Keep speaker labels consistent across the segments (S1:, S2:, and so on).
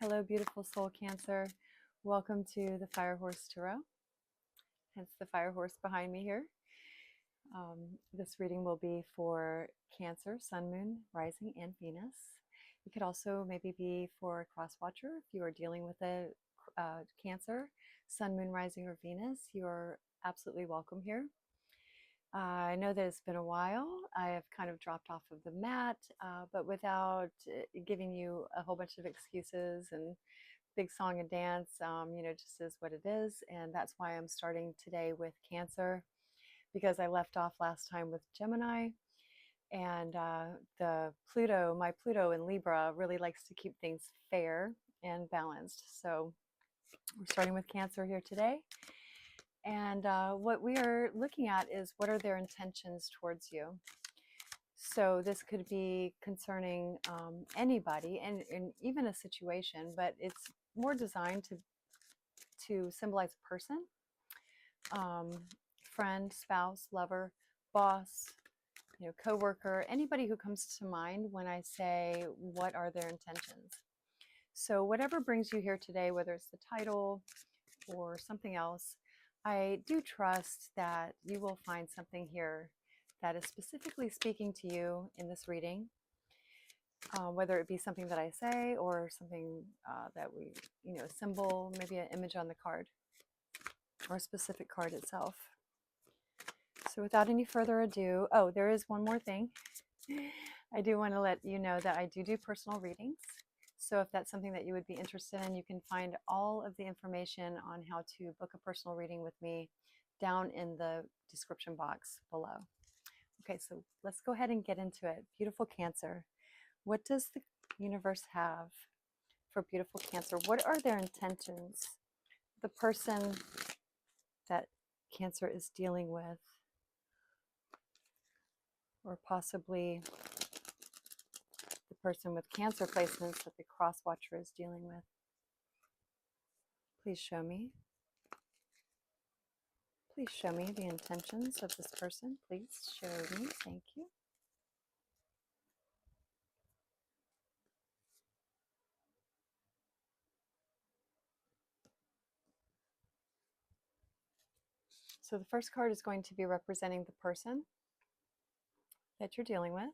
S1: Hello, beautiful soul Cancer. Welcome to the Fire Horse Tarot, hence the fire horse behind me here. This reading will be for Cancer, Sun, Moon, Rising, and Venus. It could also maybe be for a cross watcher if you are dealing with a Cancer, Sun, Moon, Rising, or Venus. You're absolutely welcome here. I know that it's been a while. I have kind of dropped off of the mat, but without giving you a whole bunch of excuses and big song and dance, just is what it is. And that's why I'm starting today with Cancer, because I left off last time with Gemini. And my Pluto in Libra really likes to keep things fair and balanced. So we're starting with Cancer here today. And what we are looking at is what are their intentions towards you. So this could be concerning anybody and even a situation, but it's more designed to symbolize a person, friend, spouse, lover, boss, coworker, anybody who comes to mind when I say what are their intentions. So whatever brings you here today, whether it's the title or something else, I do trust that you will find something here that is specifically speaking to you in this reading, whether it be something that I say or something that we, a symbol, maybe an image on the card or a specific card itself. So without any further ado, oh, there is one more thing. I do want to let you know that I do personal readings. So if that's something that you would be interested in, you can find all of the information on how to book a personal reading with me down in the description box below. Okay, so let's go ahead and get into it. Beautiful Cancer. What does the universe have for beautiful Cancer? What are their intentions? The person that Cancer is dealing with, or possibly the person with Cancer placements that the cross watcher is dealing with. Please show me. Please show me the intentions of this person. Please show me. Thank you. So the first card is going to be representing the person that you're dealing with.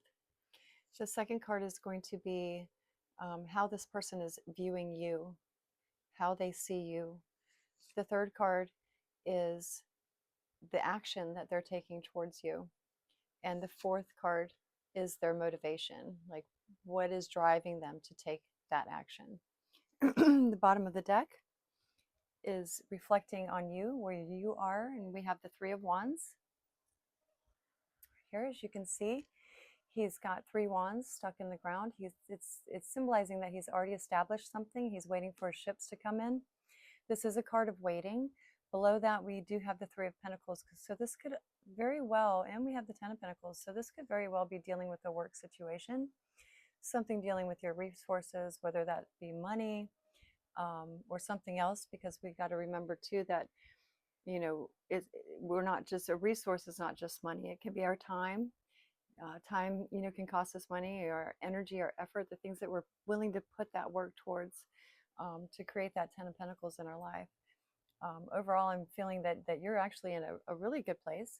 S1: The second card is going to be how this person is viewing you, how they see you. The third card is the action that they're taking towards you. And the fourth card is their motivation, like what is driving them to take that action. The bottom of the deck is reflecting on you, where you are, and we have the Three of Wands. Here, as you can see, he's got 3 wands stuck in the ground. It's symbolizing that he's already established something. He's waiting for ships to come in. This is a card of waiting. Below that, we do have the Three of Pentacles. So this could very well, and we have the Ten of Pentacles. So this could very well be dealing with a work situation, something dealing with your resources, whether that be money or something else, because we've got to remember too that, we're not just, a resource is not just money. It can be our time. Time, can cost us money, or energy, or effort, the things that we're willing to put that work towards to create that Ten of Pentacles in our life. Overall, I'm feeling that you're actually in a really good place.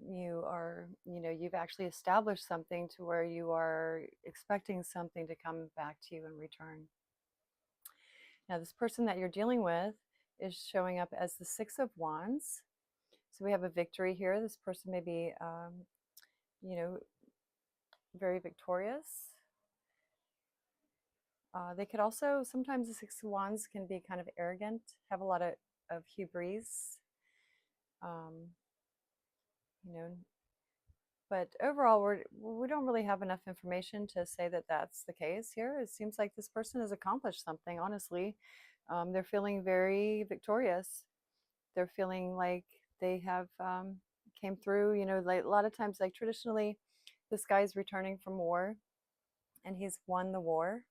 S1: You are, you've actually established something to where you are expecting something to come back to you in return. Now, this person that you're dealing with is showing up as the Six of Wands. So we have a victory here. This person may be, very victorious. They could also, sometimes the Six of Wands can be kind of arrogant, have a lot of hubris, but overall, we don't really have enough information to say that that's the case here. It seems like this person has accomplished something, honestly. They're feeling very victorious. They're feeling like they have came through, like a lot of times, like traditionally, this guy is returning from war and he's won the war.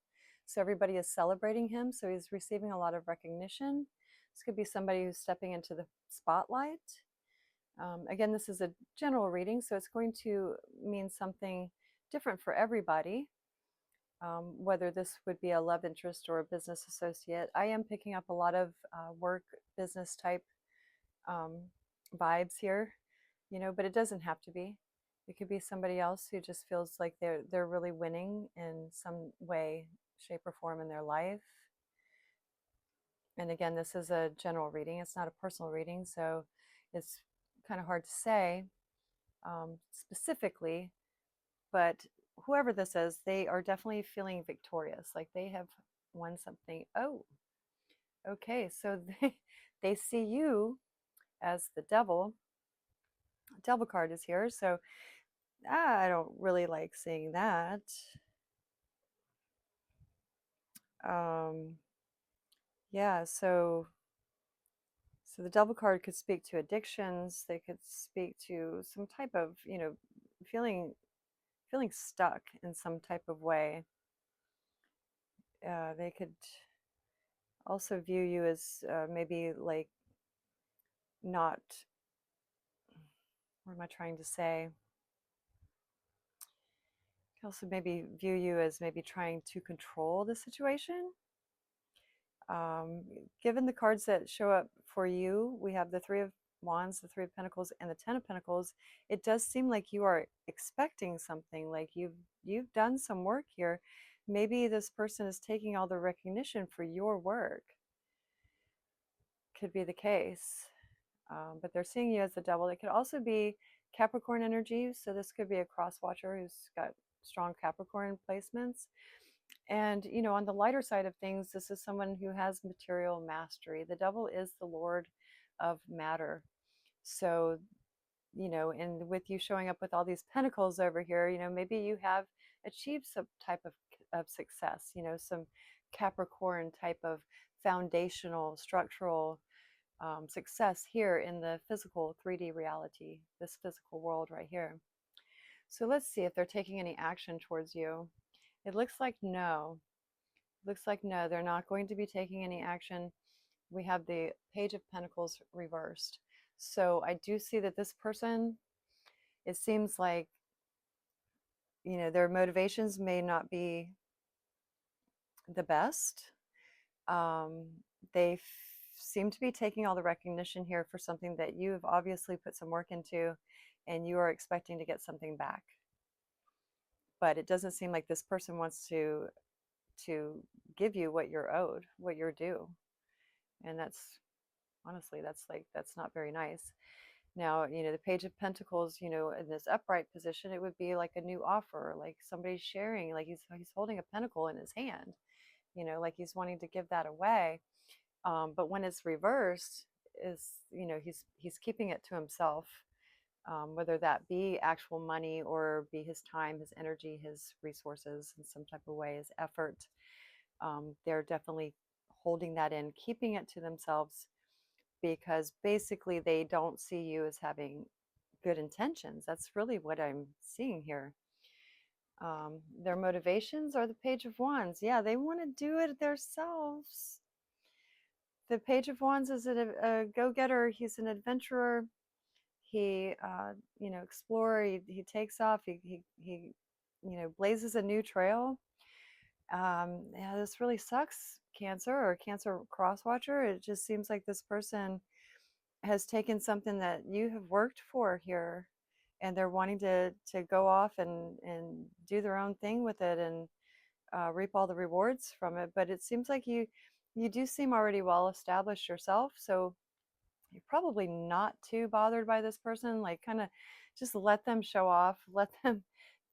S1: So everybody is celebrating him. So he's receiving a lot of recognition. This could be somebody who's stepping into the spotlight. Again, this is a general reading, so it's going to mean something different for everybody. whether this would be a love interest or a business associate. I am picking up a lot of work, business type um, vibes here, but it doesn't have to be. It could be somebody else who just feels like they're really winning in some way, shape, or form in their life. And again, this is a general reading. It's not a personal reading, so it's kind of hard to say specifically. But whoever this is, they are definitely feeling victorious, like they have won something. Oh, okay. So they see you as the devil. Devil card is here, so I don't really like seeing that. Yeah, so the devil card could speak to addictions. They could speak to some type of, feeling stuck in some type of way. They could also view you as maybe like not, what am I trying to say? Also maybe view you as maybe trying to control the situation. Given the cards that show up for you, we have the Three of Wands, the Three of Pentacles, and the Ten of Pentacles. It does seem like you are expecting something, like you've done some work here. Maybe this person is taking all the recognition for your work. Could be the case. But they're seeing you as the devil. It could also be Capricorn energy. So this could be a cross watcher who's got strong Capricorn placements. And, on the lighter side of things, this is someone who has material mastery. The devil is the Lord of matter. So, and with you showing up with all these pentacles over here, maybe you have achieved some type of success, some Capricorn type of foundational, structural success here in the physical 3D reality, this physical world right here. So let's see if they're taking any action towards you. It looks like no. Looks like no, they're not going to be taking any action. We have the Page of Pentacles reversed. So I do see that this person, it seems like, their motivations may not be the best. They seem to be taking all the recognition here for something that you've obviously put some work into, and you are expecting to get something back. But it doesn't seem like this person wants to give you what you're owed, what you're due. And that's honestly, that's not very nice. Now, the Page of Pentacles, in this upright position, it would be like a new offer, like somebody's sharing, like he's holding a pentacle in his hand, like he's wanting to give that away. But when it's reversed, he's keeping it to himself, whether that be actual money or be his time, his energy, his resources in some type of way, his effort. They're definitely holding that in, keeping it to themselves, because basically they don't see you as having good intentions. That's really what I'm seeing here. Their motivations are the Page of Wands. Yeah, they want to do it themselves. The Page of Wands is a go-getter. He's an adventurer. He, explorer. He takes off. He blazes a new trail. Yeah, this really sucks, Cancer or Cancer crosswatcher. It just seems like this person has taken something that you have worked for here, and they're wanting to go off and do their own thing with it and reap all the rewards from it. But it seems like you do seem already well established yourself, so you're probably not too bothered by this person. Like, kind of just let them show off, let them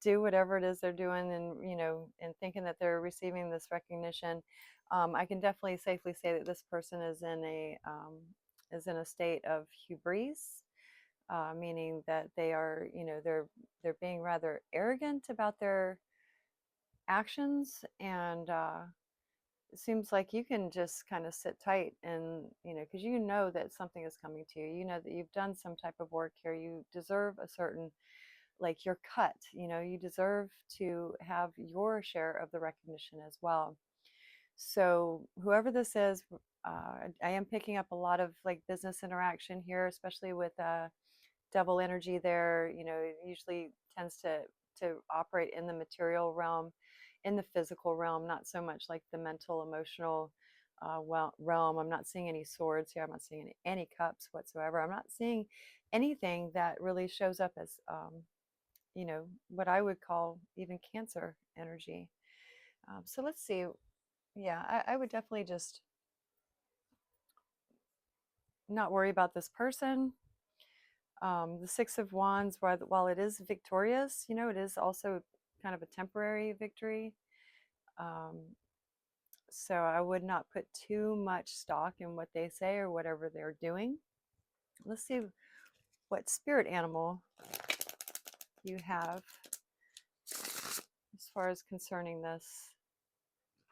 S1: do whatever it is they're doing, and and thinking that they're receiving this recognition. I can definitely safely say that this person is in a state of hubris, meaning that they are, they're being rather arrogant about their actions, and it seems like you can just kind of sit tight, and because you know that something is coming to you, you know that you've done some type of work here, you deserve a certain, like, your cut, you deserve to have your share of the recognition as well. So whoever this is, I am picking up a lot of like business interaction here, especially with devil energy there. It usually tends to operate in the material realm. in the physical realm, not so much like the mental, emotional realm. I'm not seeing any swords here. I'm not seeing any cups whatsoever. I'm not seeing anything that really shows up as, what I would call even Cancer energy. So let's see. Yeah, I would definitely just not worry about this person. The Six of Wands, while it is victorious, it is also kind of a temporary victory. So I would not put too much stock in what they say or whatever they're doing. Let's see what spirit animal you have as far as concerning this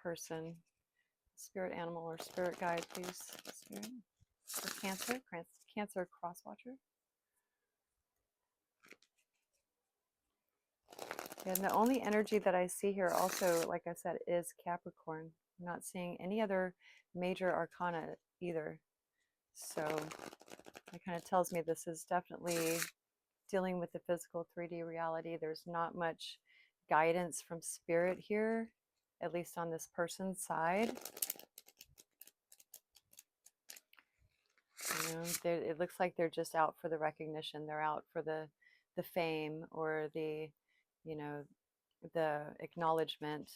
S1: person. Spirit animal or spirit guide, please. Spirit for Cancer crosswatcher. And the only energy that I see here also, like I said, is Capricorn. I'm not seeing any other major arcana either. So it kind of tells me this is definitely dealing with the physical 3D reality. There's not much guidance from spirit here, at least on this person's side. It looks like they're just out for the recognition. They're out for the fame or the acknowledgement,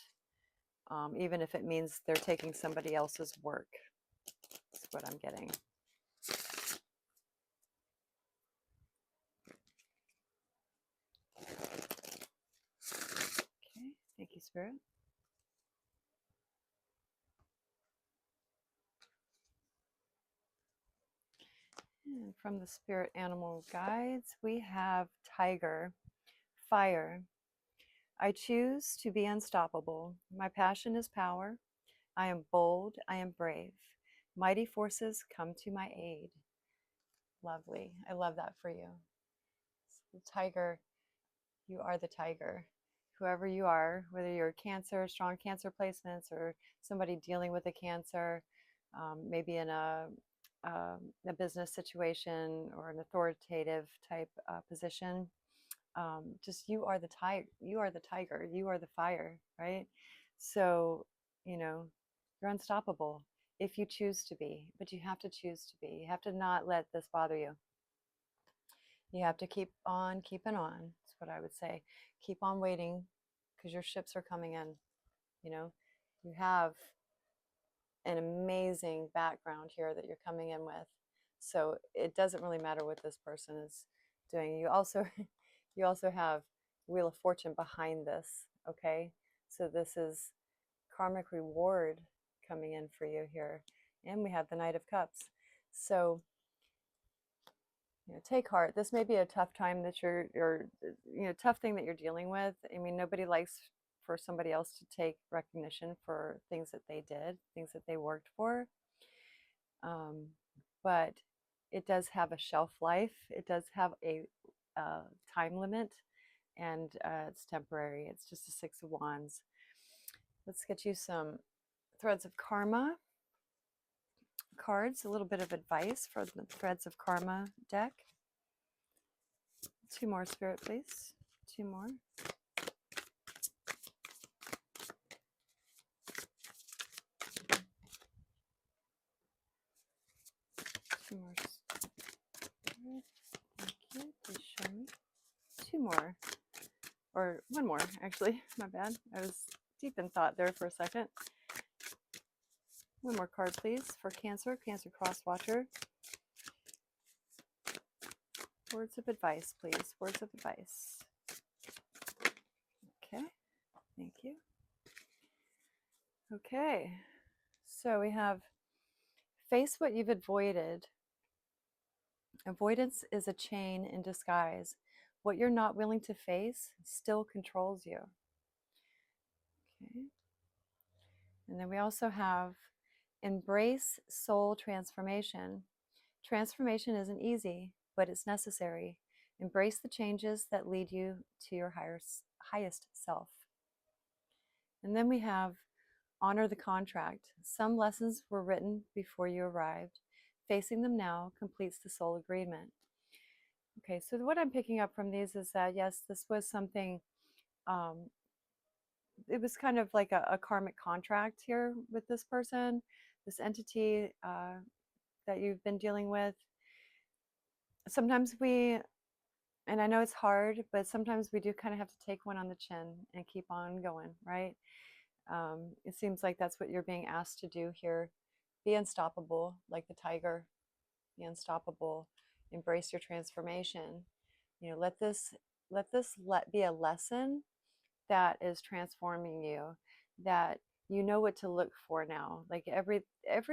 S1: even if it means they're taking somebody else's work. That's what I'm getting. Okay, thank you, Spirit. And from the Spirit Animal Guides, we have Tiger, Fire. I choose to be unstoppable. My passion is power. I am bold. I am brave. Mighty forces come to my aid. Lovely. I love that for you. So the tiger, you are the tiger. Whoever you are, whether you're Cancer, strong Cancer placements, or somebody dealing with a Cancer, maybe in a business situation or an authoritative type position, just you are the tiger. You are the tiger. You are the fire, right? So you're unstoppable if you choose to be, but you have to choose to be. You have to not let this bother you. You have to keep on keeping on. That's what I would say. Keep on waiting, because your ships are coming in. You have an amazing background here that you're coming in with. So it doesn't really matter what this person is doing. You also have Wheel of Fortune behind this, okay? So this is karmic reward coming in for you here. And we have the Knight of Cups. So take heart. This may be a tough time that you're tough thing that you're dealing with. I mean, nobody likes for somebody else to take recognition for things that they did, things that they worked for. But it does have a shelf life. It does have a time limit, and it's temporary. It's just a Six of Wands. Let's get you some Threads of Karma cards, a little bit of advice for the Threads of Karma deck. 2 more, Spirit, please. 2 more. 2 more. Thank you. Please show me. 2 more. Or 1 more, actually. My bad. I was deep in thought there for a second. 1 more card, please, for Cancer Crosswatcher. Words of advice, please. Words of advice. Okay. Thank you. Okay. So we have face what you've avoided. Avoidance is a chain in disguise. What you're not willing to face still controls you. Okay. And then we also have embrace soul transformation. Transformation isn't easy, but it's necessary. Embrace the changes that lead you to your highest self. And then we have honor the contract. Some lessons were written before you arrived. Facing them now completes the soul agreement. Okay, so what I'm picking up from these is that, yes, this was something it was kind of like a karmic contract here with this person, this entity that you've been dealing with. Sometimes we, and I know it's hard, but sometimes we do kind of have to take one on the chin and keep on going, right? It seems like that's what you're being asked to do here. Be unstoppable, like the tiger. Be unstoppable. Embrace your transformation. You know, let be a lesson that is transforming you, that you know what to look for now. Like every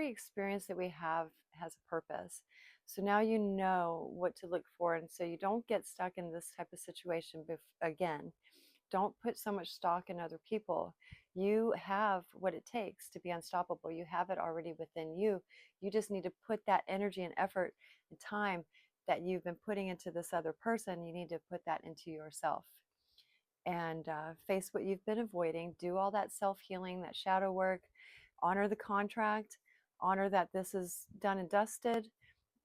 S1: experience that we have has a purpose. So now you know what to look for, and so you don't get stuck in this type of situation again. Don't put so much stock in other people. You have what it takes to be unstoppable. You have it already within you. You just need to put that energy and effort and time that you've been putting into this other person, you need to put that into yourself, and face what you've been avoiding. Do all that self-healing, that shadow work. Honor the contract. Honor that this is done and dusted.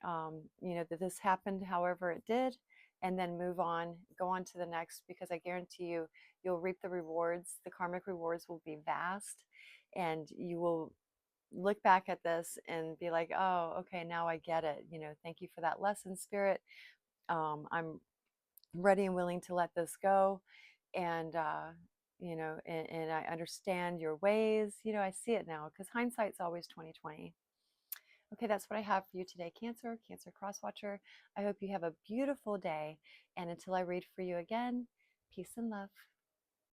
S1: You know, that this happened however it did, and then move on. Go on to the next, because I guarantee you, you'll reap the rewards. The karmic rewards will be vast, and you will look back at this and be like, oh, okay, now I get it. You know, thank you for that lesson, Spirit. I'm ready and willing to let this go. And you know, and I understand your ways. You know, I see it now, because hindsight's always 2020. Okay, that's what I have for you today, Cancer Cross Watcher. I hope you have a beautiful day, and until I read for you again, peace and love.